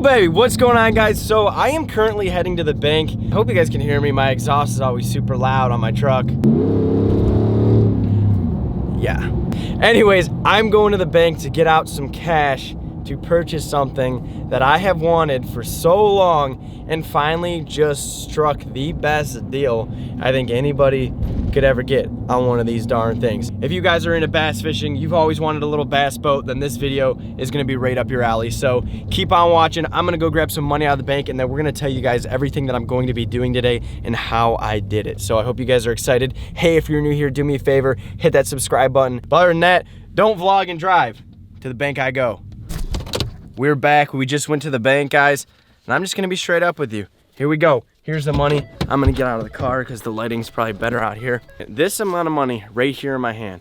baby, what's going on, guys? So I am currently heading to the bank. I hope you guys can hear me. My exhaust is always super loud on my truck. Yeah. Anyways, I'm going to the bank to get out some cash to purchase something that I have wanted for so long and finally just struck the best deal I think anybody could ever get on one of these darn things. If you guys are into bass fishing, you've always wanted a little bass boat, then this video is gonna be right up your alley. So keep on watching. I'm gonna go grab some money out of the bank and then we're gonna tell you guys everything that I'm going to be doing today and how I did it. So I hope you guys are excited. Hey, if you're new here, do me a favor, hit that subscribe button. But other than that, don't vlog and drive. To the bank I go. We're back. We just went to the bank, guys, and I'm just gonna be straight up with you. Here we go. Here's the money. I'm gonna get out of the car because the lighting's probably better out here. This amount of money right here in my hand.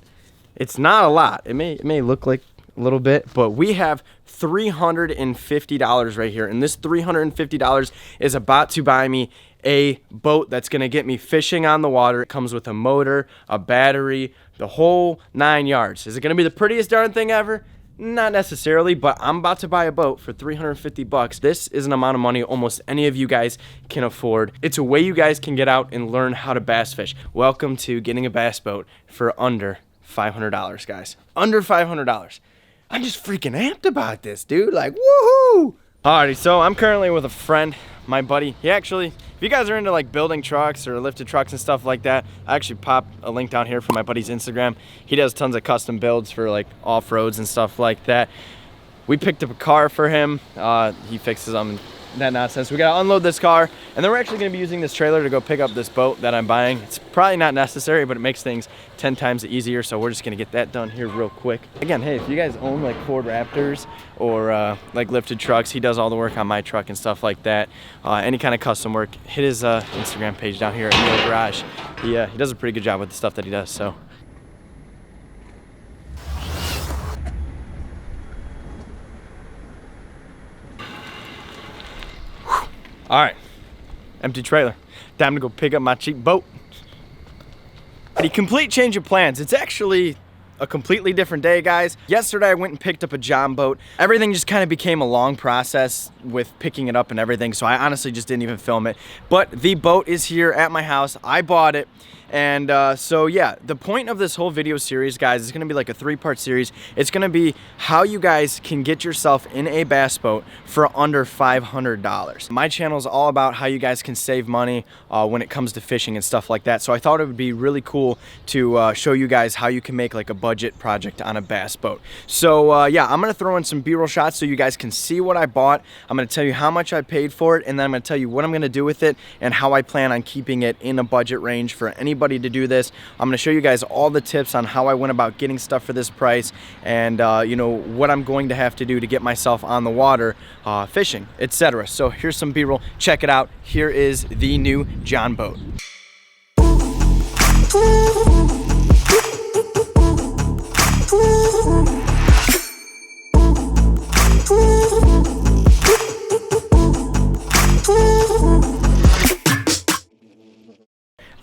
It's not a lot. It may look like a little bit, but we have $350 right here, and this $350 is about to buy me a boat that's gonna get me fishing on the water. It comes with a motor, a battery, the whole 9 yards. Is it gonna be the prettiest darn thing ever? Not necessarily, but I'm about to buy a boat for 350 bucks. This is an amount of money almost any of you guys can afford. It's a way you guys can get out and learn how to bass fish. Welcome to getting a bass boat for under $500, guys. Under $500. I'm just freaking amped about this, dude. Like, woohoo! Alrighty, so I'm currently with a friend, my buddy. He actually, if you guys are into like building trucks or lifted trucks and stuff like that, I actually popped a link down here for my buddy's Instagram. He does tons of custom builds for like off-roads and stuff like that. We picked up a car for him. He fixes them and that nonsense. We gotta unload this car, and then we're actually gonna be using this trailer to go pick up this boat that I'm buying. It's probably not necessary, but it makes things 10 times easier, so we're just gonna get that done here real quick. Again, hey, if you guys own like Ford Raptors or like lifted trucks, he does all the work on my truck and stuff like that. Any kind of custom work, hit his Instagram page down here at Neil Garage. He does a pretty good job with the stuff that he does, so. All right, empty trailer. Time to go pick up my cheap boat. A complete change of plans. It's actually a completely different day, guys. Yesterday I went and picked up a John boat. Everything just kind of became a long process with picking it up and everything, so I honestly just didn't even film it. But the boat is here at my house. I bought it. And so yeah, the point of this whole video series, guys, is gonna be like a 3-part series. It's gonna be how you guys can get yourself in a bass boat for under $500. My channel is all about how you guys can save money when it comes to fishing and stuff like that. So I thought it would be really cool to show you guys how you can make like a budget project on a bass boat. So yeah, I'm gonna throw in some B-roll shots so you guys can see what I bought. I'm gonna tell you how much I paid for it, and then I'm gonna tell you what I'm gonna do with it and how I plan on keeping it in a budget range for anybody to do this. I'm going to show you guys all the tips on how I went about getting stuff for this price, and you know, what I'm going to have to do to get myself on the water fishing, etc. So here's some B-roll. Check it out. Here is the new John boat.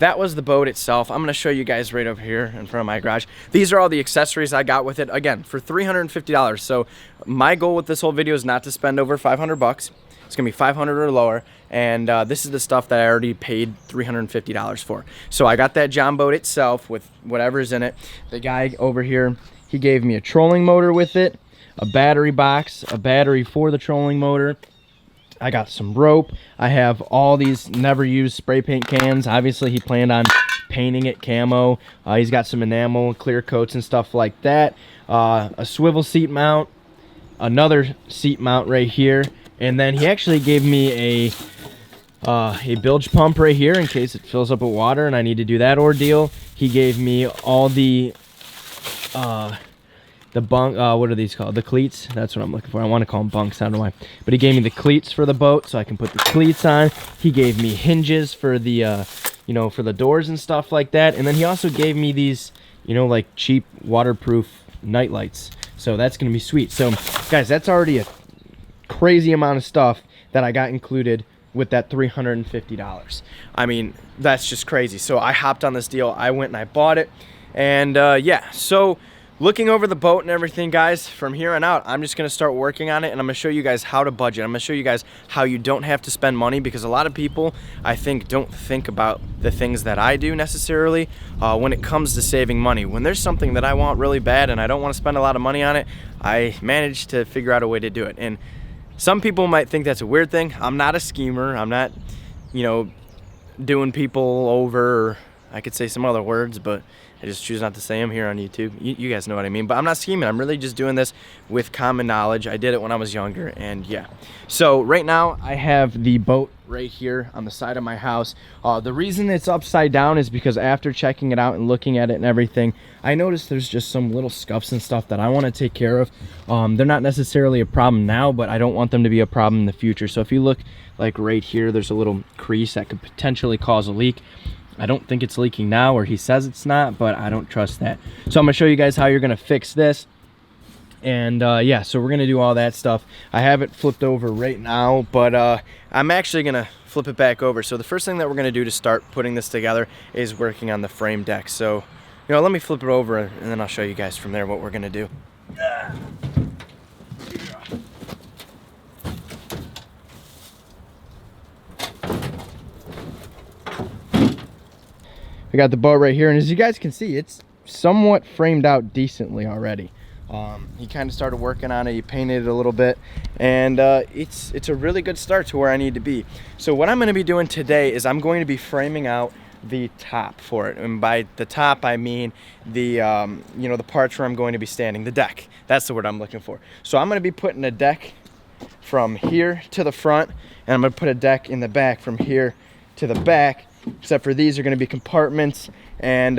That was the boat itself. I'm gonna show you guys right over here in front of my garage. These are all the accessories I got with it, again, for $350. So my goal with this whole video is not to spend over 500 bucks. It's gonna be 500 or lower, and this is the stuff that I already paid $350 for. So I got that John boat itself with whatever's in it. The guy over here, he gave me a trolling motor with it, a battery box, a battery for the trolling motor. I got some rope. I have all these never used spray paint cans. Obviously he planned on painting it camo. He's got some enamel, clear coats and stuff like that. A swivel seat mount, another seat mount right here, and then he actually gave me a bilge pump right here in case it fills up with water and I need to do that ordeal. He gave me all the bunk, what are these called? The cleats. That's what I'm looking for. I want to call them bunks. I don't know why. But he gave me the cleats for the boat so I can put the cleats on. He gave me hinges for the, you know, for the doors and stuff like that. And then he also gave me these, you know, like cheap waterproof night lights. So that's going to be sweet. So guys, that's already a crazy amount of stuff that I got included with that $350. I mean, that's just crazy. So I hopped on this deal. I went and I bought it. And yeah, so looking over the boat and everything, guys, from here on out, I'm just gonna start working on it, and I'm gonna show you guys how to budget. I'm gonna show you guys how you don't have to spend money, because a lot of people, I think, don't think about the things that I do necessarily when it comes to saving money. When there's something that I want really bad and I don't want to spend a lot of money on it, I manage to figure out a way to do it. And some people might think that's a weird thing. I'm not a schemer. I'm not, you know, doing people over, or I could say some other words, but I just choose not to say them here on YouTube. You guys know what I mean. But I'm not scheming. I'm really just doing this with common knowledge. I did it when I was younger, and yeah. So right now I have the boat right here on the side of my house. The reason it's upside down is because after checking it out and looking at it and everything, I noticed there's just some little scuffs and stuff that I want to take care of. They're not necessarily a problem now, but I don't want them to be a problem in the future. So if you look like right here, there's a little crease that could potentially cause a leak. I don't think it's leaking now, or he says it's not, but I don't trust that. So I'm gonna show you guys how you're gonna fix this. And yeah, so we're gonna do all that stuff. I have it flipped over right now, but I'm actually gonna flip it back over. So the first thing that we're gonna do to start putting this together is working on the frame deck. So, you know, let me flip it over and then I'll show you guys from there what we're gonna do. We got the boat right here, and as you guys can see, it's somewhat framed out decently already. He kind of started working on it, he painted it a little bit, and it's a really good start to where I need to be. So what I'm going to be doing today is I'm going to be framing out the top for it, and by the top I mean the you know, the parts where I'm going to be standing, the deck. That's the word I'm looking for. So I'm going to be putting a deck from here to the front, and I'm going to put a deck in the back from here to the back. Except for these are going to be compartments, and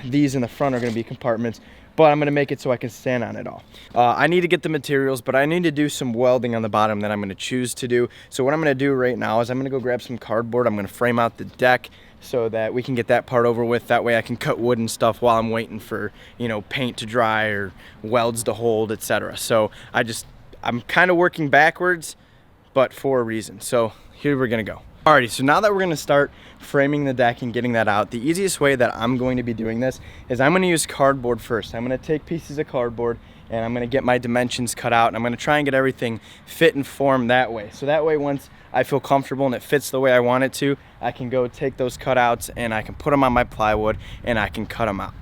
these in the front are going to be compartments, but I'm going to make it so I can stand on it all. I need to get the materials, but I need to do some welding on the bottom that I'm going to choose to do. So what I'm going to do right now is I'm going to go grab some cardboard. I'm going to frame out the deck so that we can get that part over with. That way I can cut wood and stuff while I'm waiting for, you know, paint to dry or welds to hold, etc. So I'm kind of working backwards, but for a reason. So here we're going to go. Alrighty, so now that we're going to start framing the deck and getting that out, the easiest way that I'm going to be doing this is I'm going to use cardboard first. I'm going to take pieces of cardboard and I'm going to get my dimensions cut out, and I'm going to try and get everything fit and form that way. So that way, once I feel comfortable and it fits the way I want it to, I can go take those cutouts and I can put them on my plywood and I can cut them out.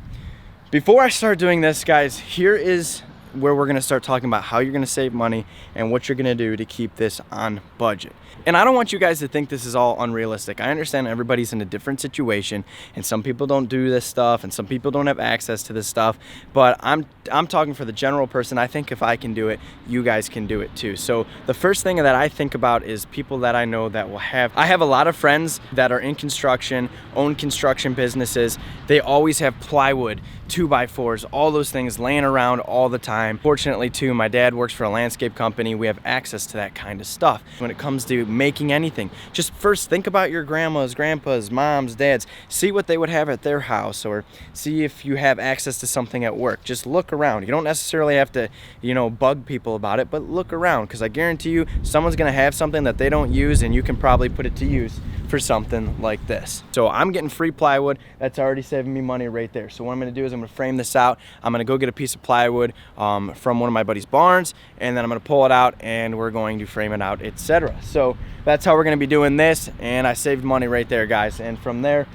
Before I start doing this, guys, here is where we're going to start talking about how you're going to save money and what you're going to do to keep this on budget. And I don't want you guys to think this is all unrealistic. I understand everybody's in a different situation, and some people don't do this stuff and some people don't have access to this stuff, but I'm talking for the general person. I think if I can do it, you guys can do it too. So the first thing that I think about is people that I know that will have, I have a lot of friends that are in construction, own construction businesses. They always have plywood, 2x4s, all those things laying around all the time. Fortunately too, my dad works for a landscape company. We have access to that kind of stuff. When it comes to making anything, just first think about your grandmas, grandpas, moms, dads. See what they would have at their house, or see if you have access to something at work. Just look around. You don't necessarily have to, you know, bug people about it, but look around, because I guarantee you someone's gonna have something that they don't use, and you can probably put it to use for something like this. So I'm getting free plywood. That's already saving me money right there. So what I'm gonna do is I'm gonna frame this out. I'm gonna go get a piece of plywood from one of my buddy's barns, and then I'm gonna pull it out and we're going to frame it out, etc. So that's how we're gonna be doing this, and I saved money right there, guys. And from there,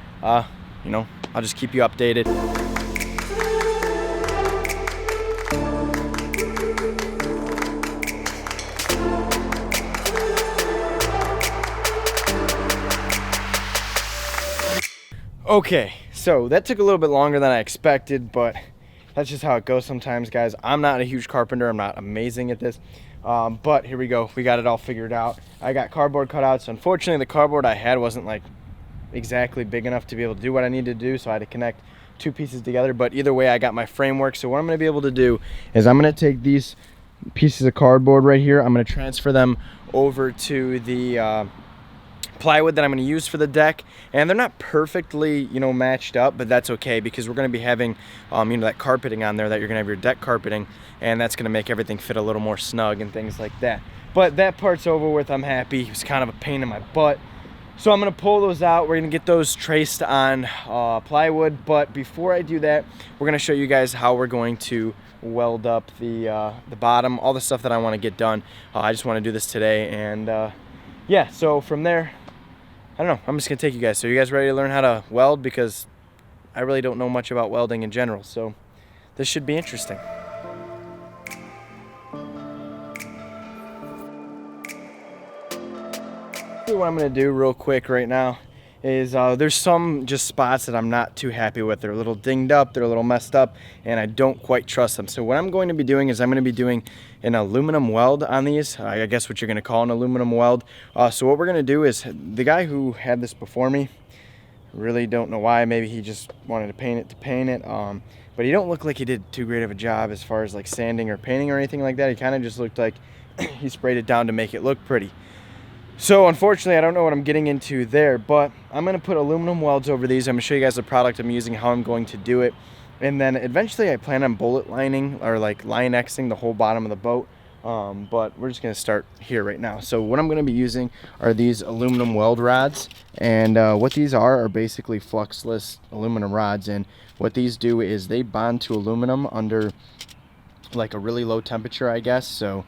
you know, I'll just keep you updated. Okay, so that took a little bit longer than I expected, but that's just how it goes sometimes, guys. I'm not a huge carpenter. I'm not amazing at this, but here we go. We got it all figured out. I got cardboard cutouts. Unfortunately, the cardboard I had wasn't like exactly big enough to be able to do what I needed to do, so I had to connect two pieces together. But either way, I got my framework. So what I'm going to be able to do is I'm going to take these pieces of cardboard right here. I'm going to transfer them over to the plywood that I'm going to use for the deck, and they're not perfectly, you know, matched up, but that's okay, because we're going to be having you know, that carpeting on there that you're going to have your deck carpeting, and that's going to make everything fit a little more snug and things like that. But that part's over with. I'm happy. It was kind of a pain in my butt, so I'm going to pull those out. We're going to get those traced on plywood, but before I do that, we're going to show you guys how we're going to weld up the bottom, all the stuff that I want to get done. I just want to do this today, and yeah, so from there, I don't know, I'm just gonna take you guys. So you guys ready to learn how to weld? Because I really don't know much about welding in general, so this should be interesting. What I'm gonna do real quick right now is there's some just spots that I'm not too happy with. They're a little dinged up, they're a little messed up, and I don't quite trust them. So what I'm going to be doing is I'm going to be doing an aluminum weld on these. I guess what you're going to call an aluminum weld. So what we're going to do is, the guy who had this before me, really don't know why, maybe he just wanted to paint it, but he don't look like he did too great of a job as far as like sanding or painting or anything like that. He kind of just looked like he sprayed it down to make it look pretty. So unfortunately, I don't know what I'm getting into there, but I'm going to put aluminum welds over these. I'm going to show you guys the product I'm using, how I'm going to do it. And then eventually I plan on bullet lining or like line Xing the whole bottom of the boat. But we're just going to start here right now. So what I'm going to be using are these aluminum weld rods. And what these are basically fluxless aluminum rods. And what these do is they bond to aluminum under like a really low temperature, I guess. So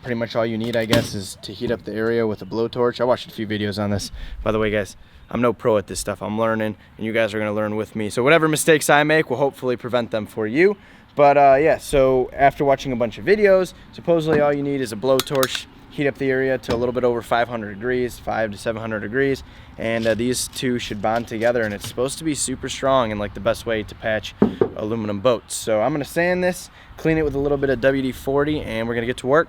pretty much all you need, I guess, is to heat up the area with a blowtorch. I watched a few videos on this. By the way, guys, I'm no pro at this stuff. I'm learning, and you guys are going to learn with me. So whatever mistakes I make will hopefully prevent them for you. But yeah, so after watching a bunch of videos, supposedly all you need is a blowtorch, heat up the area to a little bit over 500 degrees, 500 to 700 degrees, and these two should bond together, and it's supposed to be super strong and like the best way to patch aluminum boats. So I'm going to sand this, clean it with a little bit of WD-40, and we're going to get to work.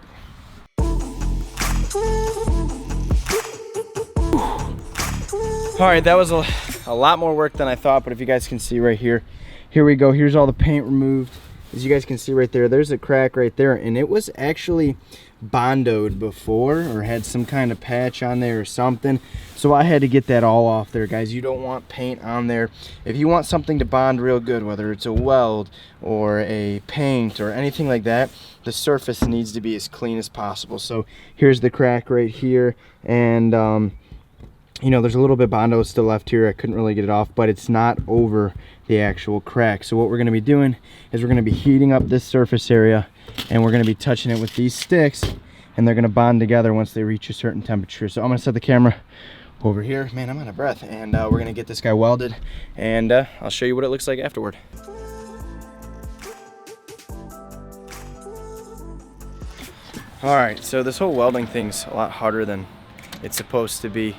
All right, that was a lot more work than I thought, but if you guys can see right here, here we go. Here's all the paint removed. As you guys can see right there, there's a crack right there, and it was actually bondoed before or had some kind of patch on there or something. So I had to get that all off there, guys. You don't want paint on there. If you want something to bond real good, whether it's a weld or a paint or anything like that, the surface needs to be as clean as possible. So here's the crack right here, and you know, there's a little bit Bondo still left here. I couldn't really get it off, but it's not over the actual crack. So what we're going to be doing is we're going to be heating up this surface area, and we're going to be touching it with these sticks, and they're going to bond together once they reach a certain temperature. So I'm going to set the camera over here. Man, I'm out of breath. And we're going to get this guy welded, and I'll show you what it looks like afterward. All right, so this whole welding thing's a lot harder than it's supposed to be.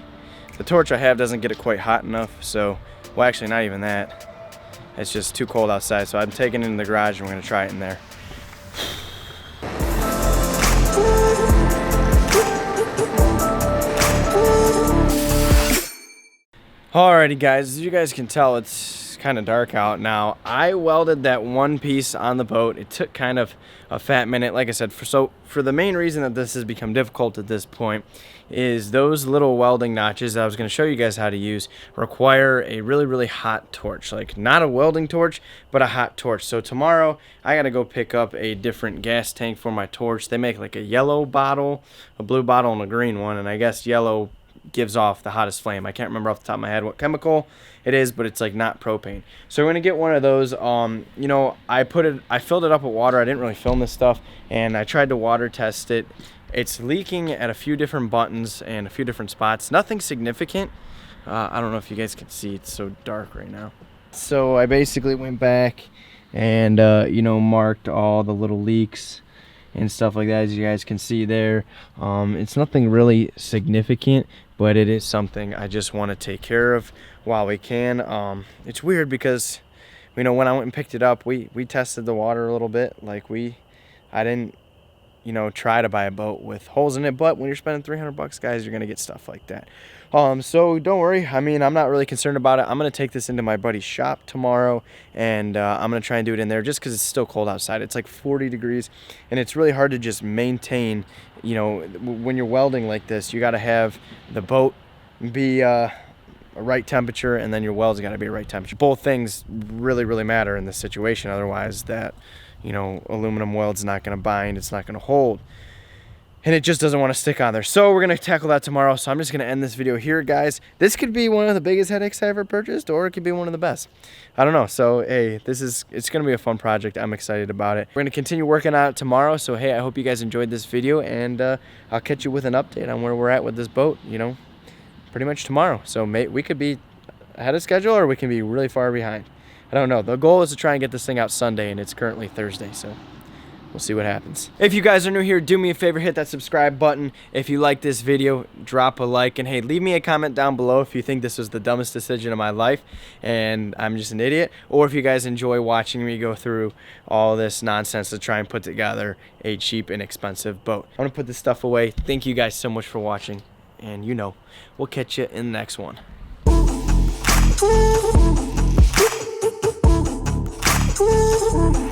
The torch I have doesn't get it quite hot enough, so, well, actually not even that. It's just too cold outside, so I'm taking it in the garage and we're gonna try it in there. Alrighty guys, as you guys can tell, it's kind of dark out now. I welded that one piece on the boat. It took kind of a fat minute, like I said. For the main reason that this has become difficult at this point is those little welding notches that I was going to show you guys how to use require a really hot torch, like not a welding torch, but a hot torch. So tomorrow I got to go pick up a different gas tank for my torch. They make like a yellow bottle, a blue bottle, and a green one, and I guess yellow gives off the hottest flame. I can't remember off the top of my head what chemical it is, but it's like not propane. So we're gonna get one of those. You know, I filled it up with water. I didn't really film this stuff, and I tried to water test it. It's leaking at a few different buttons and a few different spots. Nothing significant. I don't know if you guys can see, it's so dark right now. So I basically went back and you know, marked all the little leaks and stuff like that, as you guys can see there. It's nothing really significant, but it is something I just want to take care of while we can. It's weird because, you know, when I went and picked it up, we tested the water a little bit. Like I didn't, you know, try to buy a boat with holes in it, but when you're spending $300, guys, you're gonna get stuff like that. So don't worry. I mean, I'm not really concerned about it. I'm gonna take this into my buddy's shop tomorrow, and I'm gonna try and do it in there just because it's still cold outside. It's like 40 degrees, and it's really hard to just maintain. You know, when you're welding like this, you got to have the boat be a right temperature, and then your welds got to be a right temperature. Both things really matter in this situation. Otherwise, that, you know, aluminum weld's not going to bind. It's not going to hold. and it just doesn't want to stick on there. So we're going to tackle that tomorrow. So I'm just going to end this video here, guys. This could be one of the biggest headaches I ever purchased, or it could be one of the best. I don't know. So, hey, it's going to be a fun project. I'm excited about it. We're going to continue working on it tomorrow. So, hey, I hope you guys enjoyed this video, and I'll catch you with an update on where we're at with this boat, you know, pretty much tomorrow. So we could be ahead of schedule, or we can be really far behind. I don't know. The goal is to try and get this thing out Sunday, and it's currently Thursday, so we'll see what happens. If you guys are new here, do me a favor, hit that subscribe button. If you like this video, drop a like, and hey, leave me a comment down below if you think this was the dumbest decision of my life and I'm just an idiot, or if you guys enjoy watching me go through all this nonsense to try and put together a cheap and expensive boat. I'm gonna put this stuff away. Thank you guys so much for watching, and you know, we'll catch you in the next one. Woo!